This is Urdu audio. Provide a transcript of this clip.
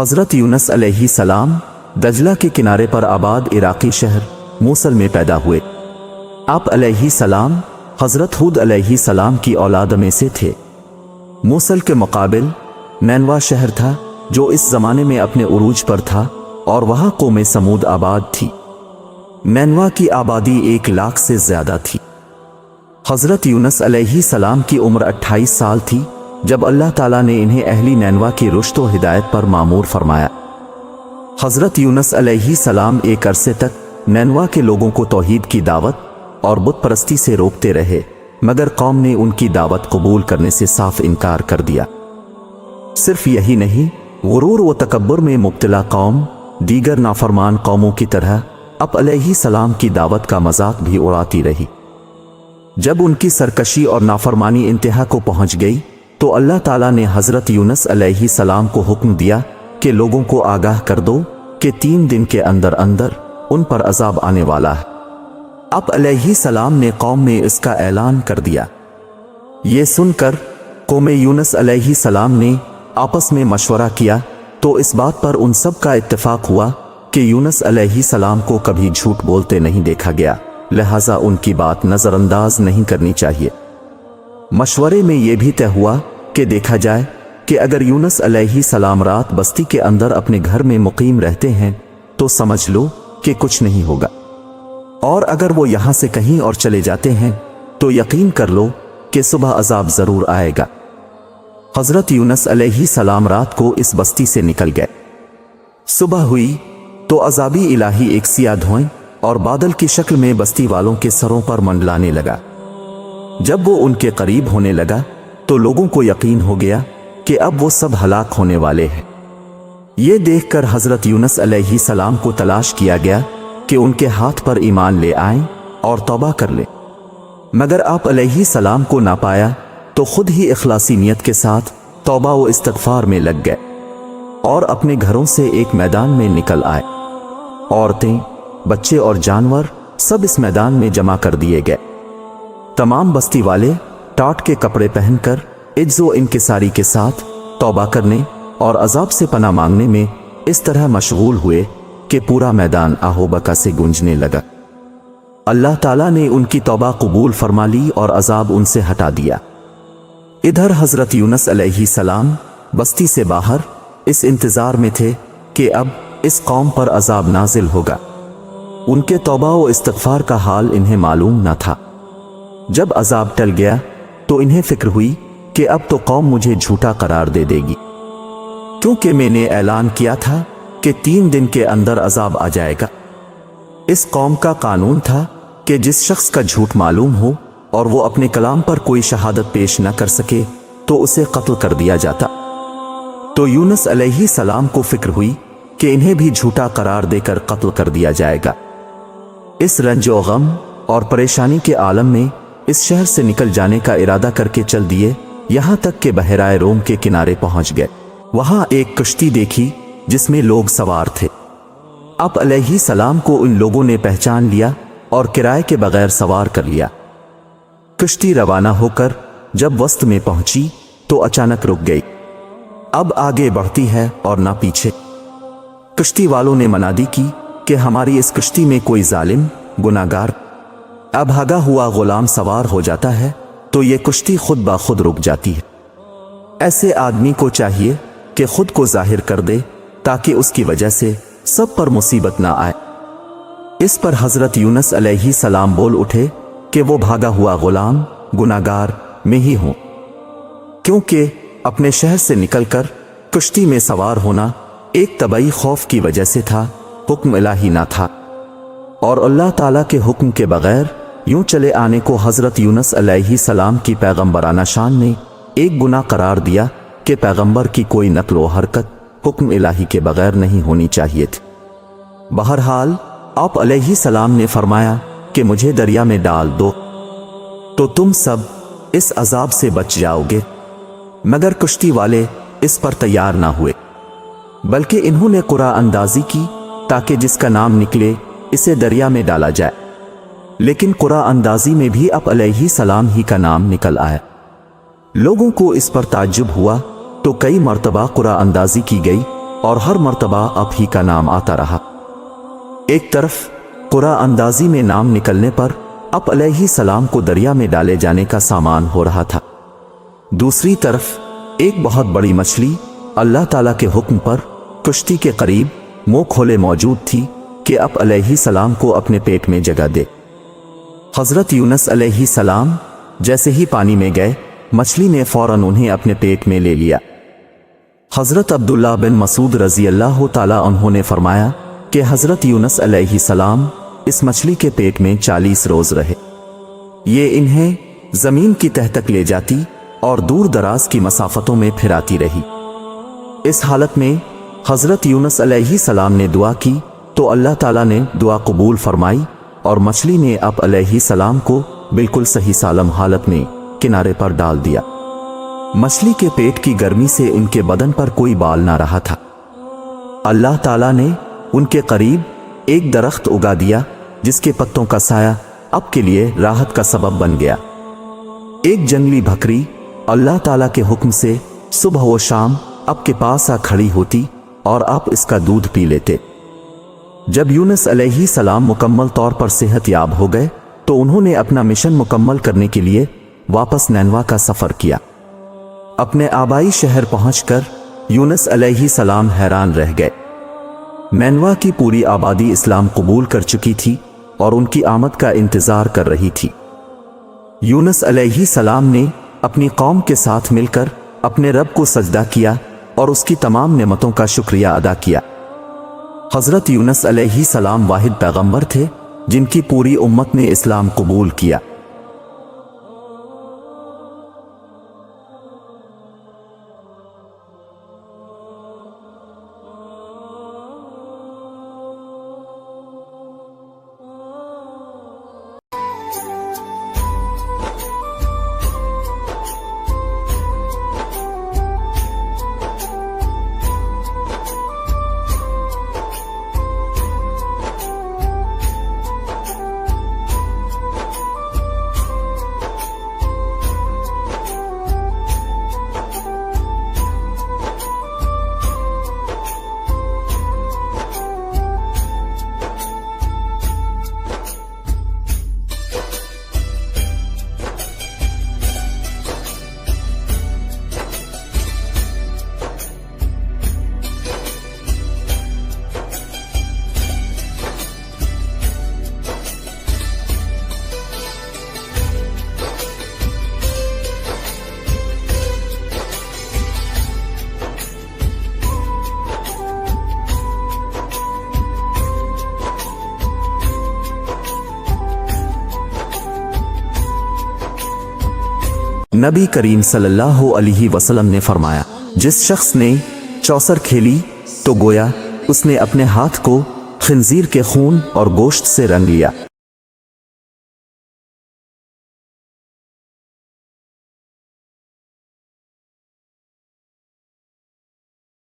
حضرت یونس علیہ السلام دجلہ کے کنارے پر آباد عراقی شہر موصل میں پیدا ہوئے۔ آپ علیہ السلام حضرت ہود علیہ السلام کی اولاد میں سے تھے۔ موصل کے مقابل نینوا شہر تھا جو اس زمانے میں اپنے عروج پر تھا اور وہاں قوم سمود آباد تھی۔ نینوا کی آبادی 1,00,000 سے زیادہ تھی۔ حضرت یونس علیہ السلام کی عمر 28 سال تھی جب اللہ تعالیٰ نے انہیں اہلی نینوا کی رشد و ہدایت پر مامور فرمایا۔ حضرت یونس علیہ السلام ایک عرصے تک نینوا کے لوگوں کو توحید کی دعوت اور بت پرستی سے روکتے رہے، مگر قوم نے ان کی دعوت قبول کرنے سے صاف انکار کر دیا۔ صرف یہی نہیں، غرور و تکبر میں مبتلا قوم دیگر نافرمان قوموں کی طرح آپ علیہ السلام کی دعوت کا مذاق بھی اڑاتی رہی۔ جب ان کی سرکشی اور نافرمانی انتہا کو پہنچ گئی تو اللہ تعالیٰ نے حضرت یونس علیہ السلام کو حکم دیا کہ لوگوں کو آگاہ کر دو کہ 3 دن کے اندر اندر ان پر عذاب آنے والا ہے۔ آپ علیہ السلام نے قوم میں اس کا اعلان کر دیا۔ یہ سن کر قوم یونس علیہ السلام نے آپس میں مشورہ کیا تو اس بات پر ان سب کا اتفاق ہوا کہ یونس علیہ السلام کو کبھی جھوٹ بولتے نہیں دیکھا گیا، لہٰذا ان کی بات نظر انداز نہیں کرنی چاہیے۔ مشورے میں یہ بھی طے ہوا کہ دیکھا جائے کہ اگر یونس علیہ السلام رات بستی کے اندر اپنے گھر میں مقیم رہتے ہیں تو سمجھ لو کہ کچھ نہیں ہوگا، اور اگر وہ یہاں سے کہیں اور چلے جاتے ہیں تو یقین کر لو کہ صبح عذاب ضرور آئے گا۔ حضرت یونس علیہ السلام رات کو اس بستی سے نکل گئے۔ صبح ہوئی تو عذابی الہی ایک سیاہ دھوئیں اور بادل کی شکل میں بستی والوں کے سروں پر منڈلانے لگا۔ جب وہ ان کے قریب ہونے لگا تو لوگوں کو یقین ہو گیا کہ اب وہ سب ہلاک ہونے والے ہیں۔ یہ دیکھ کر حضرت یونس علیہ السلام کو تلاش کیا گیا کہ ان کے ہاتھ پر ایمان لے آئیں اور توبہ کر لیں، مگر آپ علیہ السلام کو نہ پایا تو خود ہی اخلاصی نیت کے ساتھ توبہ و استغفار میں لگ گئے اور اپنے گھروں سے ایک میدان میں نکل آئے۔ عورتیں، بچے اور جانور سب اس میدان میں جمع کر دیے گئے۔ تمام بستی والے ٹاٹ کے کپڑے پہن کر عجز و انکساری کے ساتھ توبہ کرنے اور عذاب سے پناہ مانگنے میں اس طرح مشغول ہوئے کہ پورا میدان آہو بکا سے گونجنے لگا۔ اللہ تعالیٰ نے ان کی توبہ قبول فرما لی اور عذاب ان سے ہٹا دیا۔ ادھر حضرت یونس علیہ السلام بستی سے باہر اس انتظار میں تھے کہ اب اس قوم پر عذاب نازل ہوگا۔ ان کے توبہ و استغفار کا حال انہیں معلوم نہ تھا۔ جب عذاب ٹل گیا تو انہیں فکر ہوئی کہ اب تو قوم مجھے جھوٹا قرار دے دے گی، کیونکہ میں نے اعلان کیا تھا کہ 3 دن کے اندر عذاب آ جائے گا۔ اس قوم کا قانون تھا کہ جس شخص کا جھوٹ معلوم ہو اور وہ اپنے کلام پر کوئی شہادت پیش نہ کر سکے تو اسے قتل کر دیا جاتا۔ تو یونس علیہ السلام کو فکر ہوئی کہ انہیں بھی جھوٹا قرار دے کر قتل کر دیا جائے گا۔ اس رنج و غم اور پریشانی کے عالم میں اس شہر سے نکل جانے کا ارادہ کر کے چل دیے، یہاں تک کہ بحیرہ روم کے کنارے پہنچ گئے۔ وہاں ایک کشتی دیکھی جس میں لوگ سوار تھے۔ آپ علیہ السلام کو ان لوگوں نے پہچان لیا اور کرائے کے بغیر سوار کر لیا۔ کشتی روانہ ہو کر جب وسط میں پہنچی تو اچانک رک گئی، اب آگے بڑھتی ہے اور نہ پیچھے۔ کشتی والوں نے منادی کی کہ ہماری اس کشتی میں کوئی ظالم گناہگار ابھاگا ہوا غلام سوار ہو جاتا ہے تو یہ کشتی خود بخود رک جاتی ہے۔ ایسے آدمی کو چاہیے کہ خود کو ظاہر کر دے تاکہ اس کی وجہ سے سب پر مصیبت نہ آئے۔ اس پر حضرت یونس علیہ السلام بول اٹھے کہ وہ بھاگا ہوا غلام گناہگار میں ہی ہوں، کیونکہ اپنے شہر سے نکل کر کشتی میں سوار ہونا ایک طبعی خوف کی وجہ سے تھا، حکم الہی نہ تھا، اور اللہ تعالیٰ کے حکم کے بغیر یوں چلے آنے کو حضرت یونس علیہ السلام کی پیغمبرانہ شان نے ایک گناہ قرار دیا کہ پیغمبر کی کوئی نقل و حرکت حکم الہی کے بغیر نہیں ہونی چاہیے تھی۔ بہرحال آپ علیہ السلام نے فرمایا کہ مجھے دریا میں ڈال دو تو تم سب اس عذاب سے بچ جاؤ گے، مگر کشتی والے اس پر تیار نہ ہوئے، بلکہ انہوں نے قرعہ اندازی کی تاکہ جس کا نام نکلے اسے دریا میں ڈالا جائے، لیکن قرعہ اندازی میں بھی آپ علیہ السلام ہی کا نام نکل آیا۔ لوگوں کو اس پر تعجب ہوا تو کئی مرتبہ قرعہ اندازی کی گئی اور ہر مرتبہ اب ہی کا نام آتا رہا۔ ایک طرف قرآن اندازی میں نام نکلنے پر اب علیہ السلام کو دریا میں ڈالے جانے کا سامان ہو رہا تھا، دوسری طرف ایک بہت بڑی مچھلی اللہ تعالیٰ کے حکم پر کشتی کے قریب منہ کھولے موجود تھی کہ اب علیہ السلام کو اپنے پیٹ میں جگہ دے۔ حضرت یونس علیہ السلام جیسے ہی پانی میں گئے، مچھلی نے فوراً انہیں اپنے پیٹ میں لے لیا۔ حضرت عبداللہ بن مسعود رضی اللہ تعالیٰ عنہ نے فرمایا کہ حضرت یونس علیہ السلام اس مچھلی کے پیٹ میں 40 روز رہے، یہ انہیں زمین کی تہ تک لے جاتی اور دور دراز کی مسافتوں میں پھراتی رہی۔ اس حالت میں حضرت یونس علیہ السلام نے دعا کی تو اللہ تعالیٰ نے دعا قبول فرمائی اور مچھلی نے اب علیہ السلام کو بالکل صحیح سالم حالت میں کنارے پر ڈال دیا۔ مچھلی کے پیٹ کی گرمی سے ان کے بدن پر کوئی بال نہ رہا تھا۔ اللہ تعالیٰ نے ان کے قریب ایک درخت اگا دیا جس کے پتوں کا سایہ اب کے لیے راحت کا سبب بن گیا۔ ایک جنگلی بکری اللہ تعالیٰ کے حکم سے صبح و شام اب کے پاس آ کھڑی ہوتی اور آپ اس کا دودھ پی لیتے۔ جب یونس علیہ السلام مکمل طور پر صحت یاب ہو گئے تو انہوں نے اپنا مشن مکمل کرنے کے لیے واپس نینوا کا سفر کیا۔ اپنے آبائی شہر پہنچ کر یونس علیہ السلام حیران رہ گئے۔ نینوا کی پوری آبادی اسلام قبول کر چکی تھی اور ان کی آمد کا انتظار کر رہی تھی۔ یونس علیہ السلام نے اپنی قوم کے ساتھ مل کر اپنے رب کو سجدہ کیا اور اس کی تمام نعمتوں کا شکریہ ادا کیا۔ حضرت یونس علیہ السلام واحد پیغمبر تھے جن کی پوری امت نے اسلام قبول کیا۔ نبی کریم صلی اللہ علیہ وسلم نے فرمایا، جس شخص نے چوسر کھیلی تو گویا اس نے اپنے ہاتھ کو خنزیر کے خون اور گوشت سے رنگ لیا۔